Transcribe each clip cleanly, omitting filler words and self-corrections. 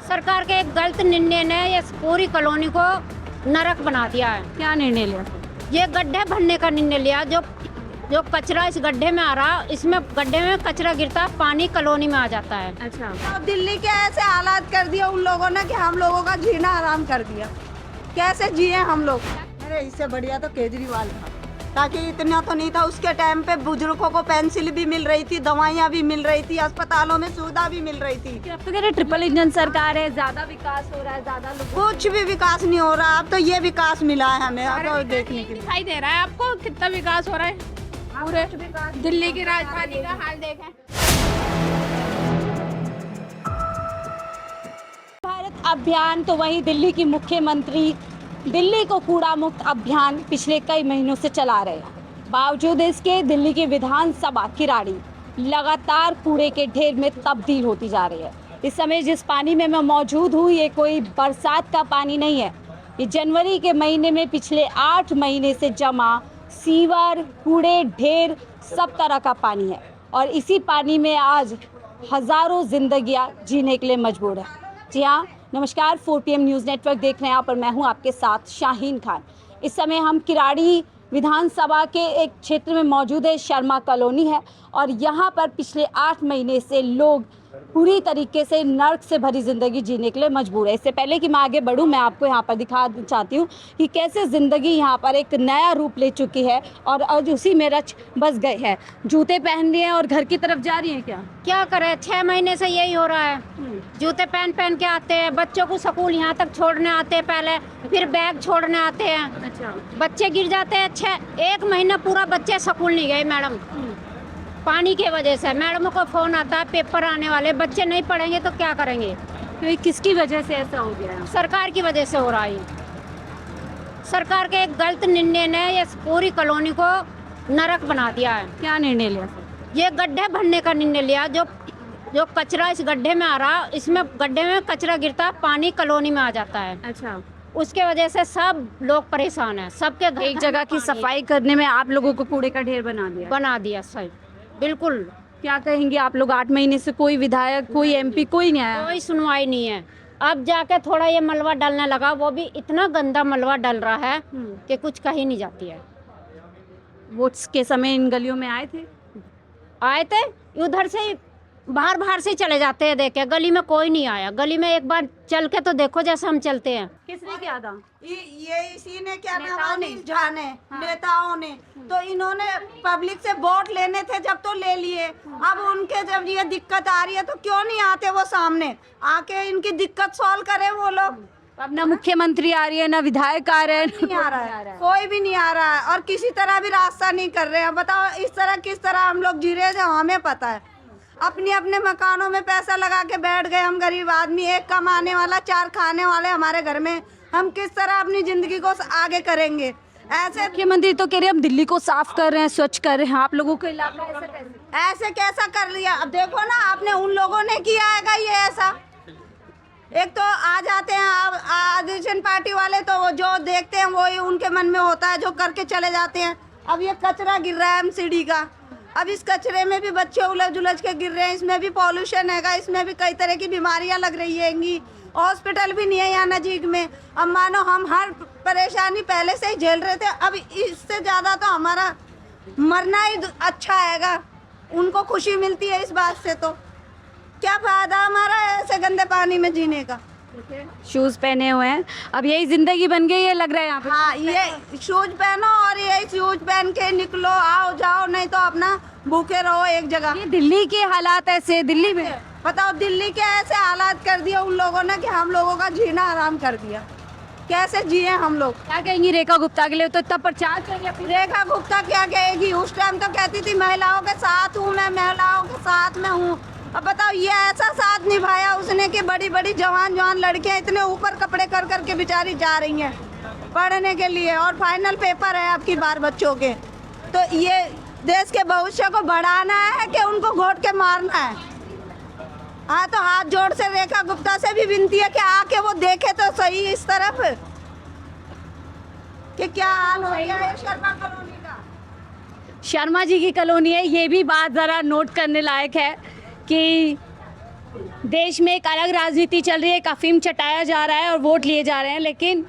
सरकार के एक गलत निर्णय ने ये पूरी कॉलोनी को नरक बना दिया है। क्या निर्णय लिया? ये गड्ढे भरने का निर्णय लिया। जो कचरा इस गड्ढे में आ रहा, इसमें गड्ढे में कचरा गिरता, पानी कॉलोनी में आ जाता है। अच्छा, तो दिल्ली के ऐसे हालात कर दिए उन लोगों ने कि हम लोगों का जीना आराम कर दिया। कैसे जिए हम लोग? अरे इससे बढ़िया तो केजरीवाल था, ताकि इतना तो नहीं था। उसके टाइम पे बुजुर्गों को पेंसिल भी मिल रही थी, दवाइयाँ भी मिल रही थी, अस्पतालों में सुविधा भी मिल रही थी। अब तो कह रहे ट्रिपल इंजन सरकार है, ज्यादा विकास हो रहा है, ज्यादा लोग कुछ भी विकास नहीं हो रहा। अब तो ये विकास मिला है हमें, अब तो देखने के लिए। दिखाई दे रहा है आपको कितना विकास हो रहा है। पूरे दिल्ली की राजधानी का हाल देखें। भारत अभियान तो वहीं दिल्ली की मुख्यमंत्री दिल्ली को कूड़ा मुक्त अभियान पिछले कई महीनों से चला रहे हैं। बावजूद इसके दिल्ली की विधानसभा किराड़ी लगातार कूड़े के ढेर में तब्दील होती जा रही है। इस समय जिस पानी में मैं मौजूद हूँ, ये कोई बरसात का पानी नहीं है। ये जनवरी के महीने में पिछले 8 महीने से जमा सीवर, कूड़े ढेर, सब तरह का पानी है। और इसी पानी में आज हजारों जिंदगियां जीने के लिए मजबूर है। जी हाँ, नमस्कार, 4 PM न्यूज़ नेटवर्क देख रहे हैं आप और मैं हूं आपके साथ शाहीन खान। इस समय हम किराड़ी विधानसभा के एक क्षेत्र में मौजूद है, शर्मा कॉलोनी है, और यहाँ पर पिछले 8 महीने से लोग पूरी तरीके से नर्क से भरी ज़िंदगी जीने के लिए मजबूर है। इससे पहले कि मैं आगे बढ़ूँ, मैं आपको यहाँ पर दिखा चाहती हूँ कि कैसे ज़िंदगी यहाँ पर एक नया रूप ले चुकी है और आज उसी में रच बस गई है। जूते पहन लिए हैं और घर की तरफ जा रही हैं क्या करें, 6 महीने से यही हो रहा है। जूते पहन के आते हैं, बच्चों को स्कूल यहाँ तक छोड़ने आते हैं पहले, फिर बैग छोड़ने आते हैं। अच्छा, बच्चे गिर जाते हैं। 1 महीना पूरा बच्चे स्कूल नहीं गए मैडम, पानी की वजह से। मैडम को फोन आता है, पेपर आने वाले, बच्चे नहीं पढ़ेंगे तो क्या करेंगे? तो ये किसकी वजह से ऐसा हो गया है? सरकार की वजह से हो रहा है। सरकार के एक गलत निर्णय ने ये पूरी कॉलोनी को नरक बना दिया है। क्या निर्णय लिया? ये गड्ढे भरने का निर्णय लिया। जो कचरा इस गड्ढे में आ रहा, इसमें गड्ढे में कचरा गिरता, पानी कॉलोनी में आ जाता है। अच्छा, उसके वजह से सब लोग परेशान हैं। सबके घर एक जगह की सफाई करने में आप लोगों को कूड़े का ढेर बना दिया। सही, बिल्कुल। क्या कहेंगे आप लोग? 8 महीने से कोई विधायक, कोई MP, कोई नहीं आया? कोई सुनवाई नहीं है। अब जाके थोड़ा ये मलबा डलने लगा, वो भी इतना गंदा मलबा डल रहा है कि कुछ कही नहीं जाती है। वोट्स के समय इन गलियों में आए थे उधर से ही बाहर से ही चले जाते हैं। देखे गली में कोई नहीं आया। गली में एक बार चल के तो देखो जैसे हम चलते हैं। किसने किया था? ये इसी ने क्या नाम, अनिल झा ने, नेताओं ने। तो इन्होंने पब्लिक से वोट लेने थे जब, तो ले लिए। अब उनके जब ये दिक्कत आ रही है तो क्यों नहीं आते वो सामने आके इनकी दिक्कत सॉल्व करे वो लोग? अब ना मुख्यमंत्री आ रही है, ना विधायक आ रहे हैं, नहीं आ रहा है, कोई भी नहीं आ रहा है। और किसी तरह भी रास्ता नहीं कर रहे हैं। बताओ इस तरह किस तरह हम लोग जी रहे थे, हमें पता है। अपने अपने मकानों में पैसा लगा के बैठ गए हम गरीब आदमी। 1 कमाने वाला, 4 खाने वाले हमारे घर में। हम किस तरह अपनी जिंदगी को आगे करेंगे? ऐसे मुख्यमंत्री तो कह रहे हैं हम दिल्ली को साफ कर रहे हैं, स्वच्छ कर रहे हैं। आप लोगों के इलाका ऐसा कैसे? ऐसे कैसा कर लिया? अब देखो ना, आपने उन लोगों ने किया है ये ऐसा। एक तो आ जाते हैं ऑपोजिशन पार्टी वाले, तो वो जो देखते हैं वही उनके मन में होता है, जो करके चले जाते हैं। अब ये कचरा गिर रहा है MCD का, अब इस कचरे में भी बच्चे उलझ के गिर रहे हैं। इसमें भी पॉल्यूशन हैगा, इसमें भी कई तरह की बीमारियां लग रही हैंगी। हॉस्पिटल भी नहीं है यहाँ नजीक में। अब मानो हम हर परेशानी पहले से ही झेल रहे थे, अब इससे ज़्यादा तो हमारा मरना ही अच्छा हैगा। उनको खुशी मिलती है इस बात से, तो क्या फायदा हमारा ऐसे गंदे पानी में जीने का? शूज पहने हुए हैं, अब यही जिंदगी बन गई है लग रहा है यहाँ पे। हाँ, ये शूज पहनो और यही शूज पहन के निकलो, आओ जाओ, नहीं तो अपना भूखे रहो एक जगह। ये दिल्ली के हालात ऐसे, दिल्ली में बताओ दिल्ली के ऐसे हालात कर दिए उन लोगों ने कि हम लोगों का जीना आराम कर दिया। कैसे जिए हम लोग? क्या कहेंगी रेखा गुप्ता के लिए? तो इतना प्रचार करेंगे। रेखा गुप्ता क्या कहेगी? उस टाइम तो कहती थी महिलाओं के साथ हूँ मैं, महिलाओं के साथ में हूँ। अब बताओ ये ऐसा साथ निभाया उसने कि बड़ी बड़ी जवान लड़कियां इतने ऊपर कपड़े कर के बेचारी जा रही हैं पढ़ने के लिए, और फाइनल पेपर है आपकी बार बच्चों के। तो ये देश के भविष्य को बढ़ाना है कि उनको घोट के मारना है? हाँ, तो हाथ जोड़ से रेखा गुप्ता से भी विनती है कि आके वो देखे तो सही इस तरफ कि क्या हाल हो गया है शर्मा कॉलोनी का। शर्मा जी की कॉलोनी है, ये भी बात ज़रा नोट करने लायक है कि देश में एक अलग राजनीति चल रही है, एक अफीम चटाया जा रहा है और वोट लिए जा रहे हैं, लेकिन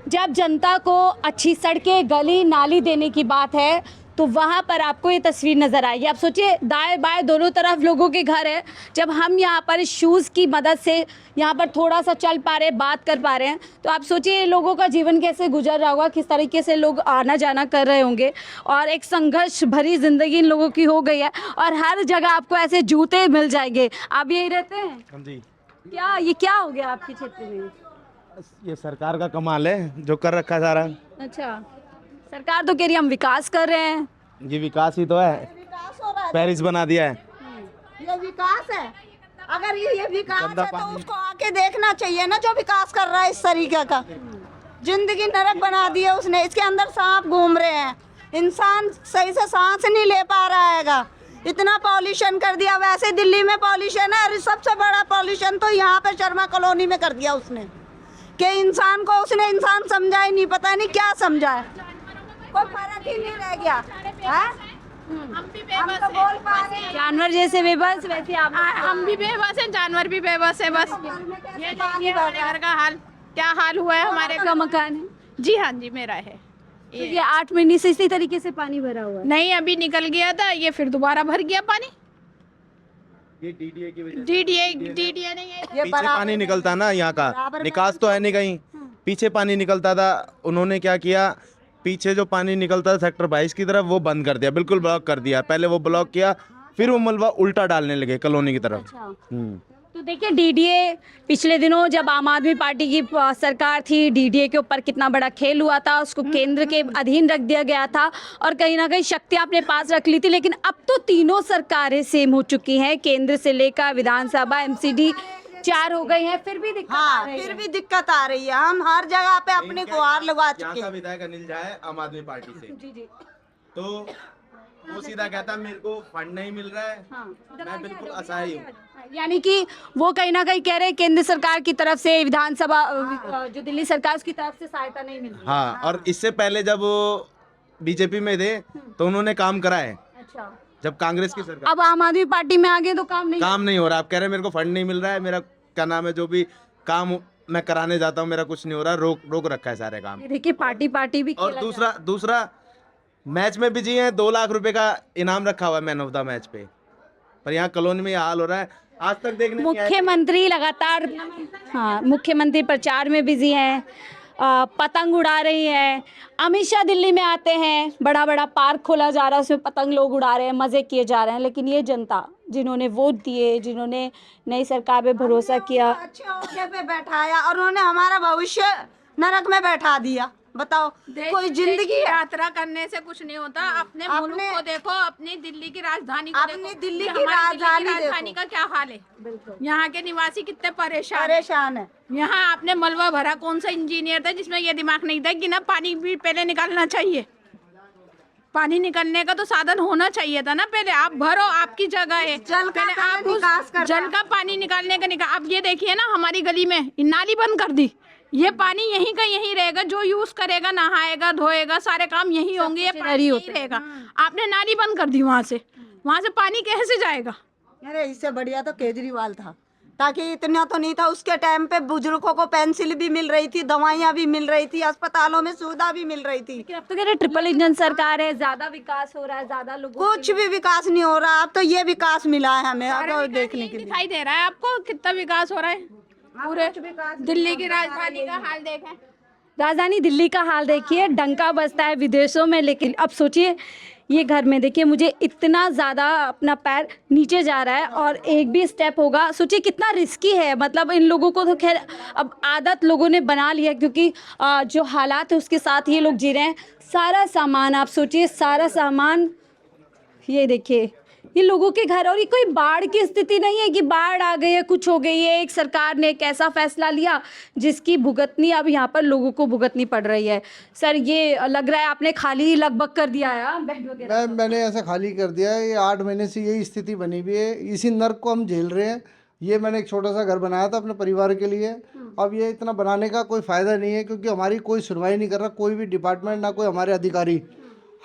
जब जनता को अच्छी सड़कें, गली नाली देने की बात है तो वहाँ पर आपको ये तस्वीर नज़र आएगी। आप सोचिए, दाएं बाएं दोनों तरफ लोगों के घर है। जब हम यहाँ पर शूज़ की मदद से यहाँ पर थोड़ा सा चल पा रहे हैं, बात कर पा रहे हैं, तो आप सोचिए लोगों का जीवन कैसे गुजर रहा होगा, किस तरीके से लोग आना जाना कर रहे होंगे। और एक संघर्ष भरी ज़िंदगी इन लोगों की हो गई है और हर जगह आपको ऐसे जूते मिल जाएंगे। आप यही रहते हैं? हाँ जी। ये क्या हो गया आपके क्षेत्र में? ये सरकार का कमाल है जो कर रखा सारा। अच्छा, सरकार तो कह रही हम विकास कर रहे हैं। ये विकास ही तो है, विकास हो रहा है, पेरिस बना दिया है। ये विकास है। अगर ये विकास गंदा है तो पानी। उसको आके देखना चाहिए ना, जो विकास कर रहा है इस तरीके का। जिंदगी नरक बना दी है उसने। इसके अंदर सांप घूम रहे हैं, इंसान सही से सांस नहीं ले पा रहा हैगा। इतना पॉल्यूशन कर दिया। वैसे दिल्ली में पॉल्यूशन है और सबसे बड़ा पॉल्यूशन तो यहाँ पे शर्मा कॉलोनी में कर दिया उसने, कि इंसान को उसने इंसान समझा ही नहीं, पता नहीं क्या समझा है, कोई फर्क ही नहीं रह गया। हम भी हम बेबस तो बोल पा रहे हैं। जानवर जैसे बेबस, वैसे आप हम भी बेबस हैं, जानवर भी बेबस है। बस ये देखिए हमारे घर का हाल, क्या हाल हुआ है हमारे का मकान है। जी हाँ जी, मेरा है। तो ये 8 महीने से इसी तरीके से पानी भरा हुआ है। नहीं, अभी निकल गया था, ये फिर दोबारा भर गया पानी। ये डीडीए की वजह डीडीए नहीं है। ये पीछे पानी निकलता ना, यहाँ का बराबर निकास तो है नहीं कहीं, पीछे पानी निकलता था। उन्होंने क्या किया, पीछे जो पानी निकलता था सेक्टर 22 की तरफ वो बंद कर दिया, बिल्कुल ब्लॉक कर दिया। पहले वो ब्लॉक किया, फिर वो मलबा उल्टा डालने लगे कॉलोनी की तरफ। तो देखिए डीडीए पिछले दिनों जब आम आदमी पार्टी की सरकार थी, डीडीए के ऊपर कितना बड़ा खेल हुआ था, उसको केंद्र के अधीन रख दिया गया था और कहीं ना कहीं शक्तियां अपने पास रख ली थी। लेकिन अब तो तीनों सरकारें सेम हो चुकी हैं, केंद्र से लेकर विधानसभा, एमसीडी 4 हो गई हैं, फिर भी दिक्कत आ हाँ, रही फिर है। भी दिक्कत आ रही है। हम हर जगह पे अपनी गुहार लगा यहाँ चुके का हैं। विधायक अनिल झा है आम आदमी पार्टी से, जी जी। तो वो सीधा कहता मेरे को फंड नहीं मिल रहा है, हाँ, मैं बिल्कुल असहाय हूँ। यानी कि वो कहीं ना कहीं कह रहे हैं केंद्र सरकार की तरफ से, विधानसभा जो दिल्ली सरकार उसकी तरफ से सहायता नहीं मिल रही। हाँ, और इससे पहले जब वो बीजेपी में थे तो उन्होंने काम करा है। अच्छा, जब कांग्रेस की सरकार, अब आम आदमी पार्टी में आ गए तो काम नहीं हो रहा। आप कह रहे हैं मेरे को फंड नहीं मिल रहा है, मेरा क्या नाम है, जो भी काम मैं कराने जाता हूँ मेरा कुछ नहीं हो रहा, रोक रखा है सारे काम। ये देखिए पार्टी भी और खेला दूसरा मैच में बिजी हैं, 2 लाख रुपए का इनाम रखा हुआ है मैन ऑफ द मैच पे, पर यहाँ कॉलोनी में ये हाल हो रहा है। आज तक देखने नहीं आए। मुख्यमंत्री लगातार, हाँ, मुख्यमंत्री प्रचार में बिजी हैं, पतंग उड़ा रही हैं। अमित शाह दिल्ली में आते हैं, बड़ा बड़ा पार्क खोला जा रहा है, उसमें पतंग लोग उड़ा रहे हैं, मज़े किए जा रहे हैं। लेकिन ये जनता जिन्होंने वोट दिए, जिन्होंने नई सरकार पे भरोसा किया, अच्छे ओहदे पे बैठाया और उन्होंने हमारा भविष्य नरक में बैठा दिया। बताओ, कोई जिंदगी है? यात्रा करने से कुछ नहीं होता। अपने मुल्क को देखो, अपनी दिल्ली की राजधानी को अपनी देखो। दिल्ली कि की हमारी राजधानी का क्या हाल है। यहाँ के निवासी कितने परेशान है। यहाँ आपने मलबा भरा, कौन सा इंजीनियर था जिसमें ये दिमाग नहीं था कि ना पानी भी पहले निकालना चाहिए। पानी निकलने का तो साधन होना चाहिए था ना पहले। आप भरो, आपकी जगह है, जल का पहले आप निकास करना। जल का पानी निकालने का अब ये देखिए ना, हमारी गली में नाली बंद कर दी। ये पानी यहीं का यहीं रहेगा, जो यूज करेगा, नहाएगा, धोएगा, सारे काम यहीं होंगे, ये पानी यहीं रहेगा। आपने नाली बंद कर दी, वहाँ से पानी कैसे जाएगा? अरे इससे बढ़िया तो केजरीवाल था, ताकि इतना तो नहीं था। उसके टाइम पे बुजुर्गों को पेंसिल भी मिल रही थी, दवाइयाँ भी मिल रही थी, अस्पतालों में सुविधा भी मिल रही थी। अब तो कह रहे ट्रिपल इंजन सरकार है, ज्यादा विकास हो रहा है, ज्यादा लोगों कुछ भी विकास नहीं हो रहा। अब तो ये विकास मिला है हमें, अब तो देखने के लिए। दिखाई दे रहा है आपको कितना विकास हो रहा है। पूरे दिल्ली की राजधानी का हाल देखें। राजधानी दिल्ली का हाल देखिए, डंका बजता है विदेशों में। लेकिन अब सोचिए ये घर में देखिए, मुझे इतना ज़्यादा अपना पैर नीचे जा रहा है और एक भी स्टेप होगा, सोचिए कितना रिस्की है। मतलब इन लोगों को तो खैर अब आदत लोगों ने बना लिया, क्योंकि जो हालात है उसके साथ ये लोग जी रहे हैं। सारा सामान आप सोचिए, सारा सामान ये देखिए, ये लोगों के घर। और ये कोई बाढ़ की स्थिति नहीं है कि बाढ़ आ गई है, कुछ हो गई है। एक सरकार ने एक ऐसा फैसला लिया जिसकी भुगतनी अब यहाँ पर लोगों को भुगतनी पड़ रही है। सर, ये लग रहा है आपने खाली लगभग कर दिया है बेड वगैरह? मैंने ऐसा खाली कर दिया है। ये 8 महीने से यही स्थिति बनी हुई है, इसी नर्क को हम झेल रहे हैं। ये मैंने एक छोटा सा घर बनाया था अपने परिवार के लिए। अब ये इतना बनाने का कोई फ़ायदा नहीं है, क्योंकि हमारी कोई सुनवाई नहीं कर रहा, कोई भी डिपार्टमेंट, ना कोई हमारे अधिकारी।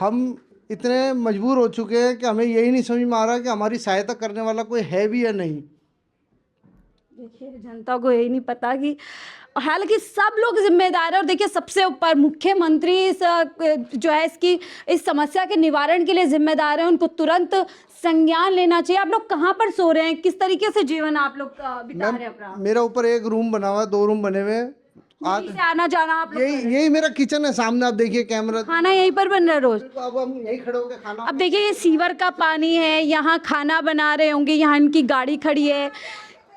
हम इतने मजबूर हो चुके हैं कि हमें यही नहीं समझ में आ रहा कि हमारी सहायता करने वाला कोई है भी या नहीं। देखिए जनता को यही नहीं पता कि हालांकि सब लोग जिम्मेदार है, और देखिए सबसे ऊपर मुख्यमंत्री जो है इसकी इस समस्या के निवारण के लिए जिम्मेदार है, उनको तुरंत संज्ञान लेना चाहिए। आप लोग कहाँ पर सो रहे हैं, किस तरीके से जीवन आप लोग बिता रहे हैं अपना? मेरा ऊपर एक रूम बना हुआ है, 2 रूम बने हुए हैं। यहीं से आना जाना आप लोग? यही मेरा किचन है, सामने आप देखिए कैमरा। खाना यहीं पर बन रहा है रोज? अब हम यही खड़े होकर खाना। अब देखिए ये सीवर का पानी है, यहाँ खाना बना रहे होंगे, यहाँ इनकी गाड़ी खड़ी है,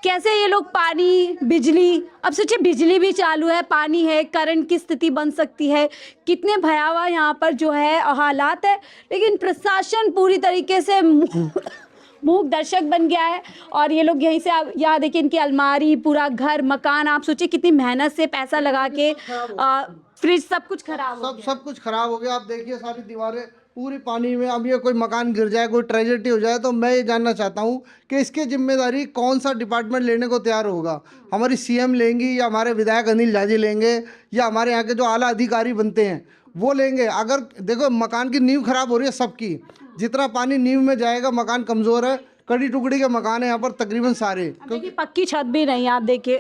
कैसे ये लोग पानी बिजली, अब सोचिए बिजली भी चालू है, पानी है, करंट की स्थिति बन सकती है, कितने भयावह यहाँ पर जो है हालात है। लेकिन प्रशासन पूरी तरीके से मूक दर्शक बन गया है, और ये लोग यहीं से यहाँ देखिए इनकी अलमारी, पूरा घर मकान, आप सोचिए कितनी मेहनत से पैसा लगा के फ्रिज सब कुछ खराब हो सब कुछ खराब हो गया। आप देखिए सारी दीवारें पूरी पानी में। अब ये कोई मकान गिर जाए, कोई ट्रेजेडी हो जाए, तो मैं ये जानना चाहता हूँ कि इसकी जिम्मेदारी कौन सा डिपार्टमेंट लेने को तैयार होगा? हमारी सीएम लेंगी, या हमारे विधायक अनिल जाजी लेंगे, या हमारे यहाँ के जो आला अधिकारी बनते हैं वो लेंगे? अगर देखो मकान की नींव खराब हो रही है सबकी, जितना पानी नींव में जाएगा मकान कमज़ोर है, कड़ी टुकड़ी के मकान है यहाँ पर तकरीबन सारे, क्योंकि पक्की छत भी नहीं है। आप देखिए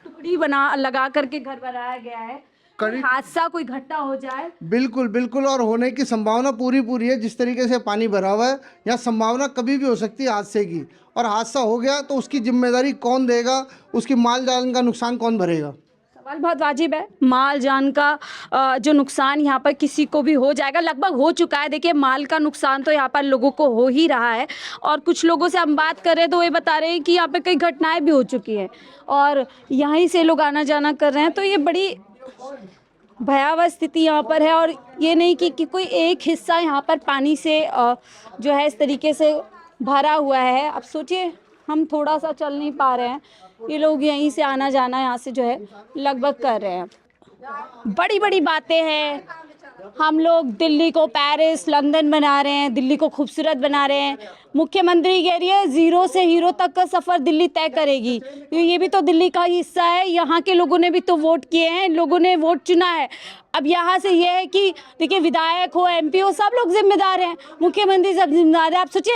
टुकड़ी बना लगा करके घर बनाया गया है, कोई हादसा कोई घटना हो जाए। बिल्कुल बिल्कुल, और होने की संभावना पूरी है। जिस तरीके से पानी भरा हुआ है, यहाँ संभावना कभी भी हो सकती है हादसे की, और हादसा हो गया तो उसकी जिम्मेदारी कौन देगा? उसकी माल जान का नुकसान कौन भरेगा? सवाल बहुत वाजिब है। माल जान का जो नुकसान यहाँ पर किसी को भी हो जाएगा, लगभग हो चुका है। देखिए माल का नुकसान तो यहाँ पर लोगों को हो ही रहा है, और कुछ लोगों से हम बात कर रहे हैं तो ये बता रहे हैं कि यहाँ पर कई घटनाएं भी हो चुकी हैं, और यहीं से लोग आना जाना कर रहे हैं। तो ये बड़ी भयावह स्थिति यहाँ पर है, और ये नहीं कि कोई एक हिस्सा यहाँ पर पानी से जो है इस तरीके से भरा हुआ है। अब सोचिए हम थोड़ा सा चल नहीं पा रहे हैं, ये लोग यहीं से आना जाना यहाँ से जो है लगभग कर रहे हैं। बड़ी बड़ी बातें हैं, हम लोग दिल्ली को पेरिस लंदन बना रहे हैं, दिल्ली को खूबसूरत बना रहे हैं। मुख्यमंत्री कह रही है 0 से हीरो तक का सफ़र दिल्ली तय करेगी। ये भी तो दिल्ली का हिस्सा है, यहाँ के लोगों ने भी तो वोट किए हैं, लोगों ने वोट चुना है। अब यहाँ से ये है कि देखिए विधायक हो, MP हो, सब लोग जिम्मेदार हैं, मुख्यमंत्री सब जिम्मेदार है। आप सोचिए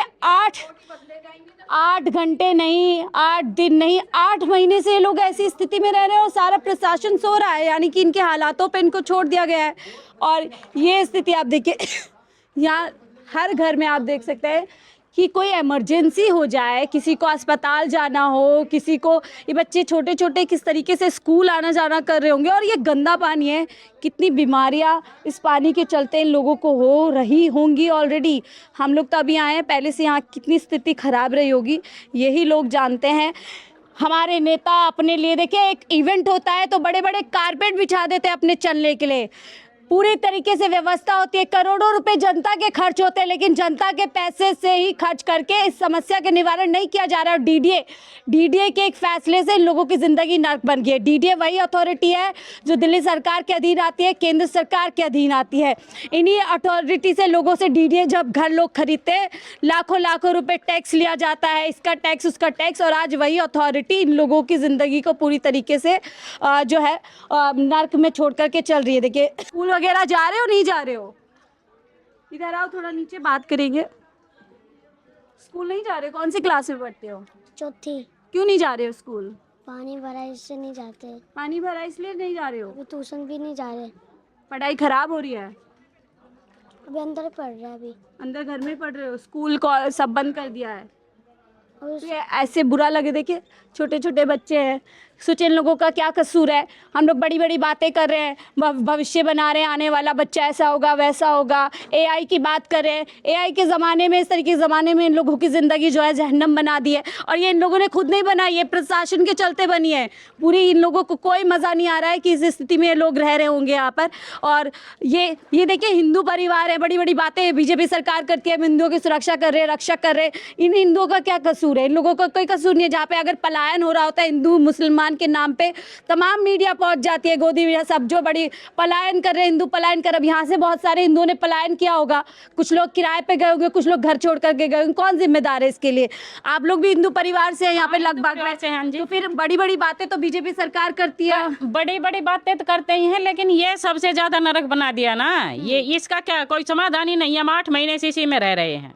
8 घंटे नहीं, 8 दिन नहीं, 8 महीने से ये लोग ऐसी स्थिति में रह रहे हैं, और सारा प्रशासन सो रहा है, यानी कि इनके हालातों पे इनको छोड़ दिया गया है। और ये स्थिति आप देखिए यहाँ हर घर में आप देख सकते हैं कि कोई इमरजेंसी हो जाए, किसी को अस्पताल जाना हो, किसी को, ये बच्चे छोटे छोटे किस तरीके से स्कूल आना जाना कर रहे होंगे, और ये गंदा पानी है, कितनी बीमारियां इस पानी के चलते इन लोगों को हो रही होंगी ऑलरेडी। हम लोग तो अभी आए हैं, पहले से यहाँ कितनी स्थिति खराब रही होगी यही लोग जानते हैं। हमारे नेता अपने लिए देखिए एक इवेंट होता है तो बड़े बड़े कारपेट बिछा देते हैं अपने चलने के लिए, पूरी तरीके से व्यवस्था होती है, करोड़ों रुपए जनता के खर्च होते हैं, लेकिन जनता के पैसे से ही खर्च करके इस समस्या के निवारण नहीं किया जा रहा है। और डीडीए के एक फैसले से इन लोगों की ज़िंदगी नर्क बन गई है। डीडीए वही अथॉरिटी है जो दिल्ली सरकार के अधीन आती है, केंद्र सरकार के अधीन आती है। इन्हीं अथॉरिटी से लोगों से डीडीए जब घर लोग खरीदते हैं, लाखों रुपए टैक्स लिया जाता है, इसका टैक्स उसका टैक्स, और आज वही अथॉरिटी इन लोगों की ज़िंदगी को पूरी तरीके से जो है नर्क में छोड़ करके चल रही है। देखिए स्कूल वगैरह जा रहे हो, नहीं जा रहे हो? इधर आओ, थोड़ा नीचे बात करेंगे। स्कूल नहीं जा रहे, कौन सी क्लास में पढ़ते हो? चौथी। क्यों नहीं जा रहे हो स्कूल? पानी भरा इससे नहीं जाते। पानी भरा इसलिए नहीं जा रहे हो? अभी ट्यूशन भी नहीं जा रहे। पढ़ाई खराब हो रही है? अभी अंदर पढ़ रहे हैं। अभी अंदर घर में पढ़ रहे हो? स्कूल सब बंद कर दिया है? और तो ये ऐसे बुरा लगे, देखिए छोटे छोटे बच्चे हैं, सोचिए इन लोगों का क्या कसूर है। हम लोग बड़ी बड़ी बातें कर रहे हैं, भविष्य बना रहे हैं, आने वाला बच्चा ऐसा होगा वैसा होगा, AI की बात कर रहे हैं। AI के ज़माने में, इस तरीके के ज़माने में इन लोगों की ज़िंदगी जो है जहन्नम बना दी है, और ये इन लोगों ने खुद नहीं बनाई, ये प्रशासन के चलते बनी है पूरी। इन लोगों को कोई मज़ा नहीं आ रहा है कि इस स्थिति में लोग रह रहे होंगे यहाँ पर। और ये देखिए हिंदू परिवार है, बड़ी बड़ी बातें बीजेपी सरकार करती है, हिंदुओं की सुरक्षा कर रहे हैं, रक्षा कर रहे हैं। इन हिंदुओं का क्या कसूर है? इन लोगों का कोई कसूर नहीं है। जहाँ पे अगर पलायन हो रहा होता है हिंदू मुसलमान के नाम पे, तमाम मीडिया पहुंच जाती है, गोदी मीडिया सब, जो बड़ी पलायन कर रहे हैं, हिंदू पलायन कर। अब यहाँ से बहुत सारे हिंदुओं ने पलायन किया होगा, कुछ लोग किराए पे गए होंगे, कुछ लोग घर छोड़ करके गए होंगे। कौन जिम्मेदार है इसके लिए? आप लोग भी हिंदू परिवार से हैं यहाँ पे लगभग वैसे हैं जी। तो फिर बड़ी बड़ी बातें तो बीजेपी सरकार करती है। बड़ी बड़ी बातें तो करते ही हैं, लेकिन ये सबसे ज्यादा नरक बना दिया ना। ये इसका क्या कोई समाधान ही नहीं है। हम 8 महीने से इसी में रह रहे हैं।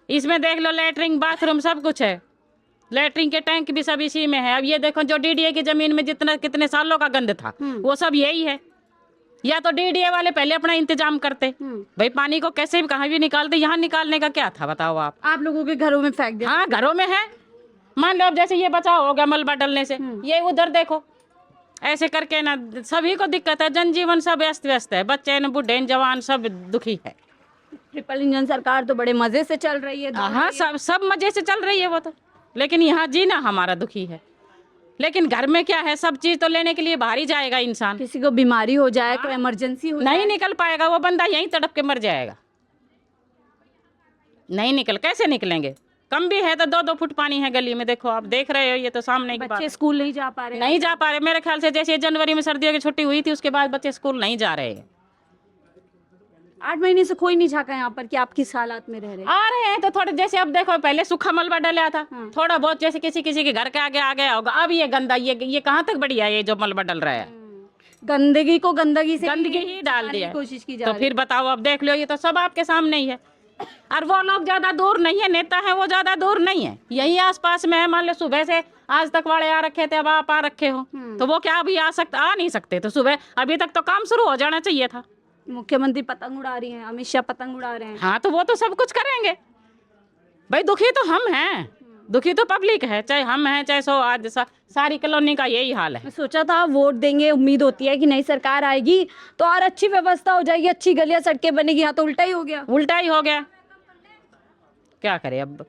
इसमें देख लो, लेटरिन बाथरूम सब कुछ है, लेटरिन के टैंक भी सब इसी में है। अब ये देखो जो डीडीए की जमीन में जितना कितने सालों का गंद था वो सब यही है। या तो डीडीए वाले पहले अपना इंतजाम करते, भाई पानी को कैसे भी कहीं भी निकालते, यहाँ निकालने का क्या था बताओ आप लोगों के घरों में फेंक दिया। हाँ घरों में है। मान लो अब जैसे ये बचाव हो गया मलबा डलने से, ये उधर देखो ऐसे करके ना सभी को दिक्कत है। जनजीवन सब अस्त व्यस्त है, बच्चे न बूढ़े न जवान सब दुखी है। ट्रिपल इंजन सरकार तो बड़े मजे से चल रही है। हाँ सब मजे से चल रही है वो तो, लेकिन यहाँ जीना हमारा दुखी है। लेकिन घर में क्या है, सब चीज तो लेने के लिए बाहर ही जाएगा इंसान। किसी को बीमारी हो जाए, कोई इमरजेंसी हो नहीं निकल पाएगा वो बंदा, यहीं तड़प के मर जाएगा। नहीं कैसे निकलेंगे? कम भी है तो 2-2 फुट पानी है गली में, देखो आप देख रहे हो, ये तो सामने की बात बच्चे है। स्कूल नहीं जा पा रहे। नहीं जा पा रहे, मेरे ख्याल से जैसे जनवरी में सर्दियों की छुट्टी हुई थी उसके बाद बच्चे स्कूल नहीं जा रहे हैं। 8 महीने से कोई नहीं झाका यहाँ पर कि आप किस हालात में रह रहे हैं। आ रहे हैं तो थोड़े, जैसे अब देखो पहले सूखा मलबा डला था, थोड़ा बहुत जैसे किसी के घर के आगे आ गया होगा। अब ये गंदा, ये कहाँ तक बढ़िया है? ये जो मलबा डल रहा है, गंदगी को गंदगी ही डाल दिया कोशिश की जा तो रही फिर बताओ, अब देख लो, ये तो सब आपके सामने ही है। और वो लोग ज्यादा दूर नहीं है, नेता है वो ज्यादा दूर नहीं है, यही आसपास में है। मान लो सुबह से आज तक वाले आ रखे थे, अब आप आ रखे हो, तो वो क्या अभी आ नहीं सकते? तो सुबह अभी तक तो काम शुरू हो जाना चाहिए था। मुख्यमंत्री पतंग उड़ा रही हैं, अमित शाह पतंग उड़ा रहे हैं। हाँ तो वो तो सब कुछ करेंगे भाई, दुखी तो हम हैं, दुखी तो पब्लिक है, चाहे हम हैं चाहे सो आज सारी कॉलोनी का यही हाल है। मैं सोचा था वोट देंगे, उम्मीद होती है कि नई सरकार आएगी तो और अच्छी व्यवस्था हो जाएगी, अच्छी गलियां सड़कें बनेगी। यहाँ तो उल्टा ही हो गया। उल्टा ही हो गया, क्या करें अब?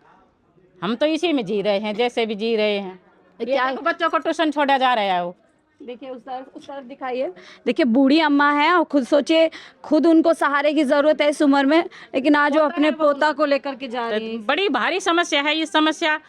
हम तो इसी में जी रहे हैं, जैसे भी जी रहे हैं। क्या बच्चों को ट्यूशन छोड़ा जा रहा है वो देखिए उस तरफ दिखाइए। देखिए बूढ़ी अम्मा है और खुद सोचिए, खुद उनको सहारे की जरूरत है इस उम्र में, लेकिन आज वो अपने पोता को लेकर के जा रही है। बड़ी भारी समस्या है ये समस्या।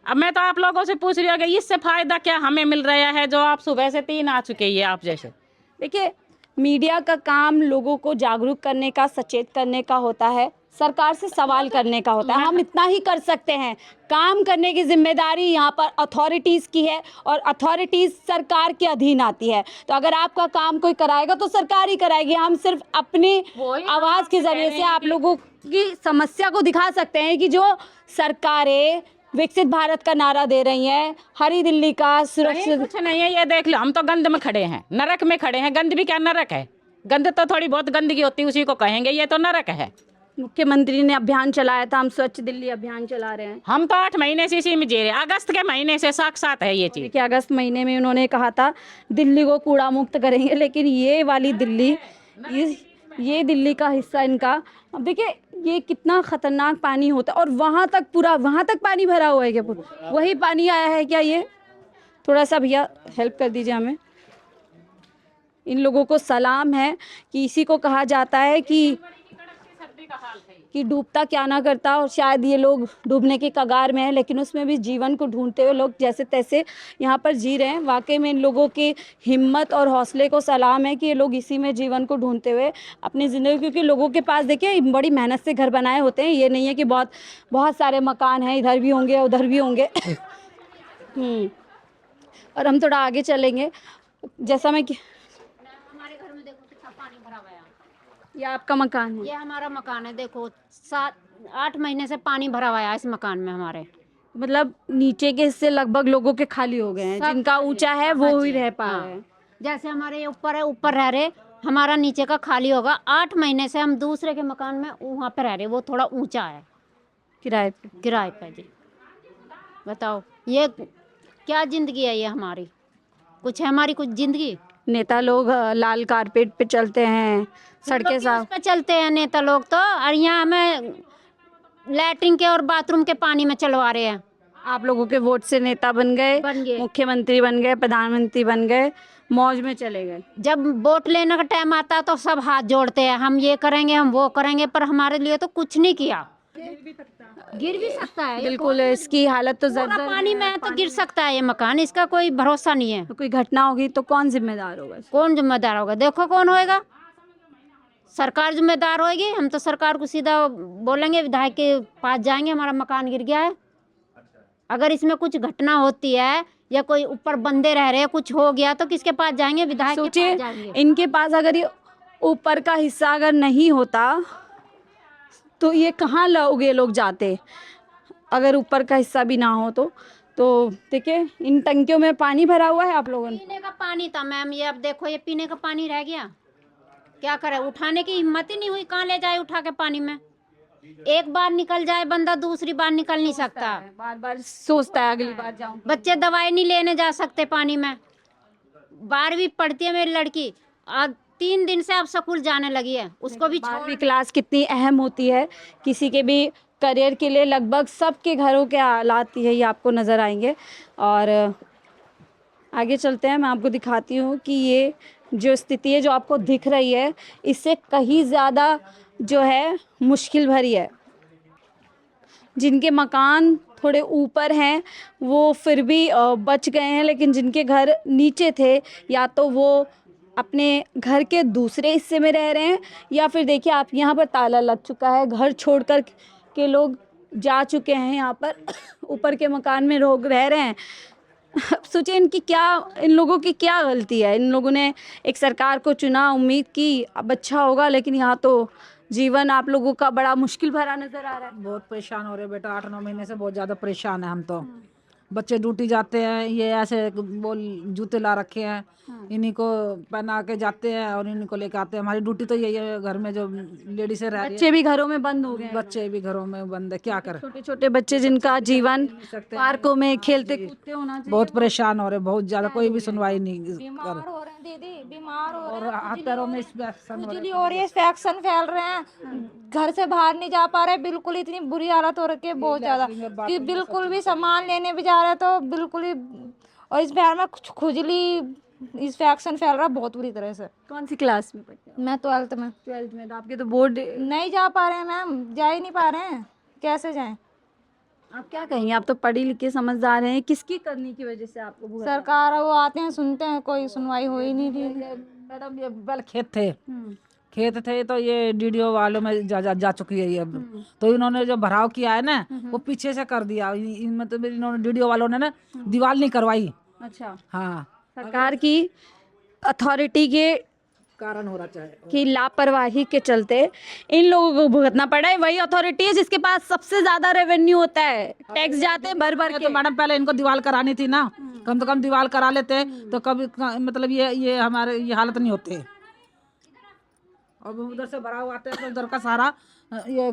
अब मैं तो आप लोगों से पूछ रही हूँ कि इससे फायदा क्या हमें मिल रहा है, जो आप सुबह से 3 आ चुके हैं आप जैसे। देखिए मीडिया का काम लोगों को जागरूक करने का, सचेत करने का होता है, सरकार से सवाल करने का होता है। हम इतना ही कर सकते हैं। काम करने की जिम्मेदारी यहाँ पर अथॉरिटीज़ की है और अथॉरिटीज़ सरकार के अधीन आती है। तो अगर आपका काम कोई कराएगा तो सरकार ही कराएगी। हम सिर्फ अपनी आवाज़ के जरिए से आप लोगों की समस्या को दिखा सकते हैं कि जो सरकारें विकसित भारत का नारा दे रही हैं, हरी दिल्ली का, सुरक्षित, कुछ नहीं है। ये देख लो, हम तो गंद में खड़े हैं, नरक में खड़े हैं। गंद भी क्या नरक है? गंद तो थोड़ी बहुत गंदगी होती है, उसी को कहेंगे, ये तो नरक है। मुख्यमंत्री ने अभियान चलाया था, हम स्वच्छ दिल्ली अभियान चला रहे हैं। हम तो 8 महीने से इसी में जी रहे हैं, अगस्त के महीने से साक्षात है ये चीज़। देखिए अगस्त महीने में उन्होंने कहा था दिल्ली को कूड़ा मुक्त करेंगे, लेकिन ये वाली दिल्ली, ये दिल्ली का हिस्सा इनका। अब देखिए ये कितना खतरनाक पानी होता है और वहाँ तक पूरा, वहाँ तक पानी भरा हुआ है क्या? पूरा वही पानी आया है क्या? ये थोड़ा सा भैया हेल्प कर दीजिए हमें। इन लोगों को सलाम है कि इसी को कहा जाता है कि डूबता क्या ना करता, और शायद ये लोग डूबने के कगार में है, लेकिन उसमें भी जीवन को ढूंढते हुए लोग जैसे तैसे यहाँ पर जी रहे हैं। वाकई में इन लोगों की हिम्मत और हौसले को सलाम है कि ये लोग इसी में जीवन को ढूंढते हुए अपनी ज़िंदगी, क्योंकि लोगों के पास देखिए बड़ी मेहनत से घर बनाए होते हैं। ये नहीं है कि बहुत सारे मकान हैं, इधर भी होंगे उधर भी होंगे। और हम थोड़ा आगे चलेंगे, जैसा मैं हमारे घर में देखो कितना पानी भरा हुआ है। ये आपका मकान है? ये हमारा मकान है, देखो 7-8 महीने से पानी भरा हुआ है इस मकान में हमारे। मतलब नीचे के हिस्से लगभग लोगों के खाली हो गए हैं, जिनका ऊंचा है वो ही रह पा रहे हैं। जैसे हमारे ये ऊपर है, ऊपर रह रहे, हमारा नीचे का खाली होगा। 8 महीने से हम दूसरे के मकान में वहाँ पे रह रहे, वो थोड़ा ऊंचा है, किराए पे जी। बताओ ये क्या जिंदगी है ये हमारी? कुछ है हमारी कुछ जिंदगी? नेता लोग लाल कारपेट पे चलते हैं, सड़कें साफ पे चलते हैं नेता लोग तो, और यहाँ हमें लैट्रिन के और बाथरूम के पानी में चलवा रहे हैं। आप लोगों के वोट से नेता बन गए, मुख्यमंत्री बन गए, प्रधानमंत्री बन गए, मौज में चले गए। जब वोट लेने का टाइम आता तो सब हाथ जोड़ते हैं, हम ये करेंगे हम वो करेंगे, पर हमारे लिए तो कुछ नहीं किया। गिर भी सकता है बिल्कुल, इसकी हालत तो पूरा पानी में है, तो गिर सकता है ये मकान, इसका कोई भरोसा नहीं है। तो कोई घटना होगी तो कौन जिम्मेदार होगा? कौन जिम्मेदार होगा? देखो कौन होएगा? सरकार जिम्मेदार होगी। हम तो सरकार को सीधा बोलेंगे, विधायक के पास जाएंगे, हमारा मकान गिर गया है, अगर इसमें कुछ घटना होती है या कोई ऊपर बंदे रह रहे हैं, कुछ हो गया तो किसके पास जाएंगे? विधायक के पास जाएंगे। इनके पास अगर ये ऊपर का हिस्सा अगर नहीं होता तो ये कहाँ लोग जाते? अगर ऊपर का हिस्सा भी ना हो तो तो देखिए इन टंकियों में पानी भरा हुआ है आप लोगों ने। पीने का पानी था मैम, ये अब देखो ये पीने का पानी रह गया, क्या करे, उठाने की हिम्मत ही नहीं हुई, कहाँ ले जाए उठा के पानी में। एक बार निकल जाए बंदा, दूसरी बार निकल नहीं सकता, बार बार सोचता है अगली बार जाऊं। बच्चे दवाई नहीं लेने जा सकते पानी में। 12वीं पढ़ती है मेरी लड़की, आज 3 दिन से अब स्कूल जाने लगी है, उसको भी छोड़ 12वीं क्लास कितनी अहम होती है किसी के भी करियर के लिए, लगभग सबके घरों के हालात है ये आपको नज़र आएंगे। और आगे चलते हैं, मैं आपको दिखाती हूँ कि ये जो स्थिति है जो आपको दिख रही है इससे कहीं ज़्यादा जो है मुश्किल भरी है। जिनके मकान थोड़े ऊपर हैं वो फिर भी बच गए हैं, लेकिन जिनके घर नीचे थे या तो वो अपने घर के दूसरे हिस्से में रह रहे हैं या फिर देखिए आप यहाँ पर ताला लग चुका है, घर छोड़कर के लोग जा चुके हैं यहाँ पर ऊपर के मकान में लोग रह रहे हैं। सोचिए इन लोगों की क्या गलती है। इन लोगों ने एक सरकार को चुना, उम्मीद की अब अच्छा होगा, लेकिन यहाँ तो जीवन आप लोगों का बड़ा मुश्किल भरा नजर आ रहा है। बहुत परेशान हो रहे बेटा, 8-9 महीने से बहुत ज़्यादा परेशान है हम तो। बच्चे ड्यूटी जाते हैं, ये ऐसे बोल जूते ला रखे हैं, इन्हीं को पहना के जाते हैं और इन्हीं को लेके आते हैं। हमारी ड्यूटी तो यही है, घर में जो लेडीज रह रही बच्चे भी घरों में बंद हो गए है, हैं। बच्चे भी घरों में बंद है, क्या करें। छोटे छोटे बच्चे जिनका जीवन पार्कों में खेलते कूदते होना चाहिए। बहुत परेशान हो रहे, बहुत ज़्यादा, कोई भी सुनवाई नहीं बीमार कर। हो रहे हैं दीदी, बीमार हो और रहे हैं, हाथ पैरों में इंफेक्शन हो खुजली हो रही है, इन्फेक्शन फैल रहे हैं, घर से बाहर नहीं जा पा रहे, बिल्कुल इतनी बुरी हालत हो रखी है बहुत ज्यादा कि बिल्कुल भी सामान लेने भी जा रहे हैं तो बिल्कुल ही, और इस पैर में खुजली इन्फेक्शन फैल रहा है बहुत बुरी तरह से। कौन सी क्लास में पढ़ते हैं? मैं 12th में। 12th में। तो आपके तो बोर्ड, नहीं जा पा रहे हैं मैम, जा ही नहीं पा रहे हैं, कैसे जाएं। आप क्या कहेंगे? आप तो पढ़ी लिखे समझदार हैं, किसकी करनी की वजह से आपको भुगतना? सरकार वो आते हैं सुनते हैं, कोई सुनवाई हो ही नहीं रही। मैडम ये पहले खेत थे तो ये डीडीओ वालों में जा चुकी है ये अब। तो इन्होंने जो भराव किया है ना वो पीछे से कर दिया, मतलब इन्होंने डीडीओ वालों ने ना दीवार नहीं करवाई। अच्छा, हाँ, सरकार की अथॉरिटी के कारण हो रहा चाहे की लापरवाही के चलते इन लोगों को भुगतना पड़ा है। वही अथॉरिटी है जिसके पास सबसे ज्यादा रेवेन्यू होता है, टैक्स जाते हैं भर भर के। तो मैडम पहले इनको दीवार करानी थी ना, कम तो कम दीवार करा लेते तो कभी मतलब ये हमारे ये हालत नहीं होते। और उधर से भरा हुआ आते हैं तो उधर का सारा ये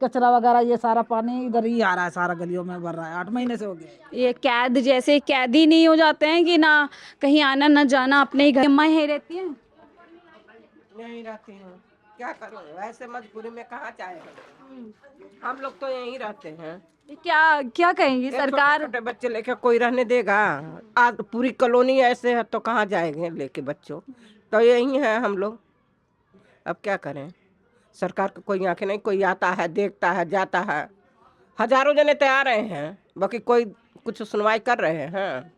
कचरा वगैरह ये सारा पानी इधर ही आ रहा है, सारा गलियों में भर रहा है। 8 महीने से हो गए। ये कैद जैसे कैदी नहीं हो जाते हैं कि ना कहीं आना ना जाना, अपने ही घर में ही रहती हैं। नहीं रहती हूँ, क्या करूँ, ऐसे मजबूरी में कहाँ जाएगा। हम लोग तो यहीं रहते हैं। क्या क्या कहेंगी सरकार? छोटे बच्चे लेके कोई रहने देगा? आज पूरी कॉलोनी ऐसे है तो कहाँ जाएंगे लेके बच्चों, तो यहीं है हम लोग। अब क्या करें, सरकार को कोई आंखें नहीं, कोई आता है देखता है जाता है, हजारों जने तैयार रहे हैं, बाकी कोई कुछ सुनवाई कर रहे हैं।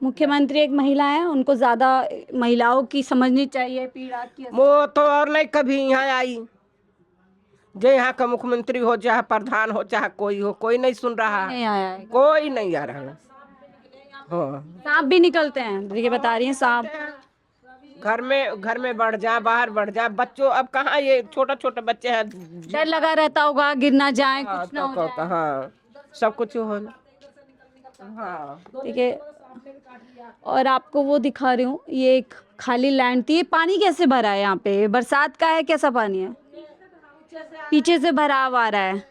मुख्यमंत्री एक महिला है, उनको ज्यादा महिलाओं की समझनी चाहिए पीड़ा की। वो तो और नहीं कभी यहाँ आई, जो यहाँ का मुख्यमंत्री हो चाहे प्रधान हो चाहे कोई हो, कोई नहीं सुन रहा, नहीं आया है। कोई नहीं आ रहा है। हाँ, सांप भी निकलते हैं, देखिए बता रही हैं सांप घर में बढ़ जाए, बाहर बढ़ जाए, बच्चों अब कहाँ, ये छोटा छोटा बच्चे हैं, डर लगा रहता होगा गिर ना जाए, कुछ ना हो जाए। हाँ सब कुछ हो। हाँ ठीक है, और आपको वो दिखा रही हूँ, ये एक खाली लैंड थी। ये पानी कैसे भरा है यहाँ पे? बरसात का है, कैसा पानी है? पीछे से भराव आ रहा है।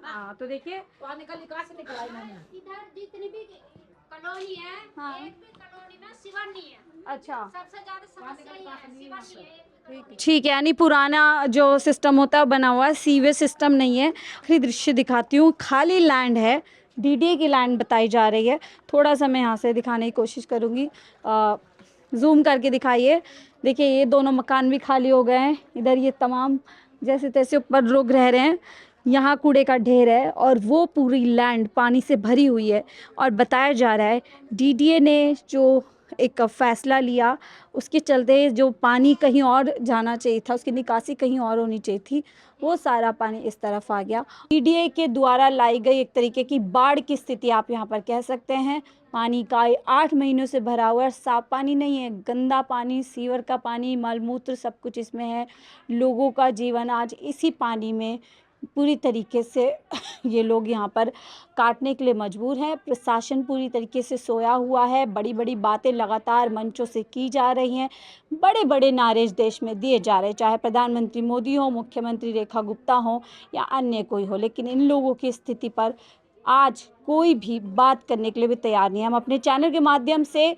हाँ, तो देखिए पानी का निकास निकला इन्होंने। इधर जितनी भी कॉलोनी है, एक भी कॉलोनी में सीवर नहीं है। अच्छा, सबसे ज्यादा समस्या ये है, सीवर नहीं है। ठीक है, यानी पुराना जो सिस्टम होता है बना हुआ है, सीवेज सिस्टम नहीं है। आखिरी दृश्य दिखाती हूँ, खाली लैंड है, डीडीए की लैंड बताई जा रही है। थोड़ा सा मैं यहाँ से दिखाने की कोशिश करूँगी, जूम करके दिखाइए। देखिए ये दोनों मकान भी खाली हो गए हैं, इधर ये तमाम जैसे तैसे ऊपर लोग रह रहे हैं, यहाँ कूड़े का ढेर है और वो पूरी लैंड पानी से भरी हुई है। और बताया जा रहा है डीडीए ने जो एक फैसला लिया उसके चलते जो पानी कहीं और जाना चाहिए था, उसकी निकासी कहीं और होनी चाहिए थी, वो सारा पानी इस तरफ आ गया। डीडीए के द्वारा लाई गई एक तरीके की बाढ़ की स्थिति आप यहाँ पर कह सकते हैं। पानी का 8 महीनों से भरा हुआ है, साफ पानी नहीं है, गंदा पानी, सीवर का पानी, मलमूत्र सब कुछ इसमें है। लोगों का जीवन आज इसी पानी में पूरी तरीके से ये लोग यहाँ पर काटने के लिए मजबूर हैं। प्रशासन पूरी तरीके से सोया हुआ है। बड़ी बड़ी बातें लगातार मंचों से की जा रही हैं। बड़े बड़े नारे इस देश में दिए जा रहे हैं, चाहे प्रधानमंत्री मोदी हो, मुख्यमंत्री रेखा गुप्ता हो या अन्य कोई हो, लेकिन इन लोगों की स्थिति पर आज कोई भी बात करने के लिए भी तैयार नहीं है। हम अपने चैनल के माध्यम से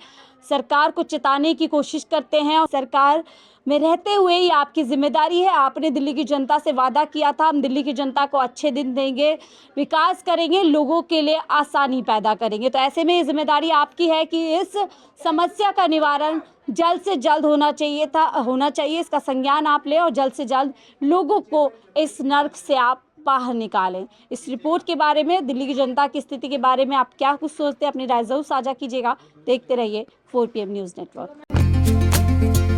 सरकार को चेताने की कोशिश करते हैं और सरकार में रहते हुए ही आपकी जिम्मेदारी है। आपने दिल्ली की जनता से वादा किया था, हम दिल्ली की जनता को अच्छे दिन देंगे, विकास करेंगे, लोगों के लिए आसानी पैदा करेंगे। तो ऐसे में ये जिम्मेदारी आपकी है कि इस समस्या का निवारण जल्द से जल्द होना चाहिए। इसका संज्ञान आप लें और जल्द से जल्द लोगों को इस नर्क से आप बाहर निकालें। इस रिपोर्ट के बारे में, दिल्ली की जनता की स्थिति के बारे में आप क्या कुछ सोचते हैं, अपनी राय जरूर साझा कीजिएगा। देखते रहिए 4PM न्यूज़ नेटवर्क।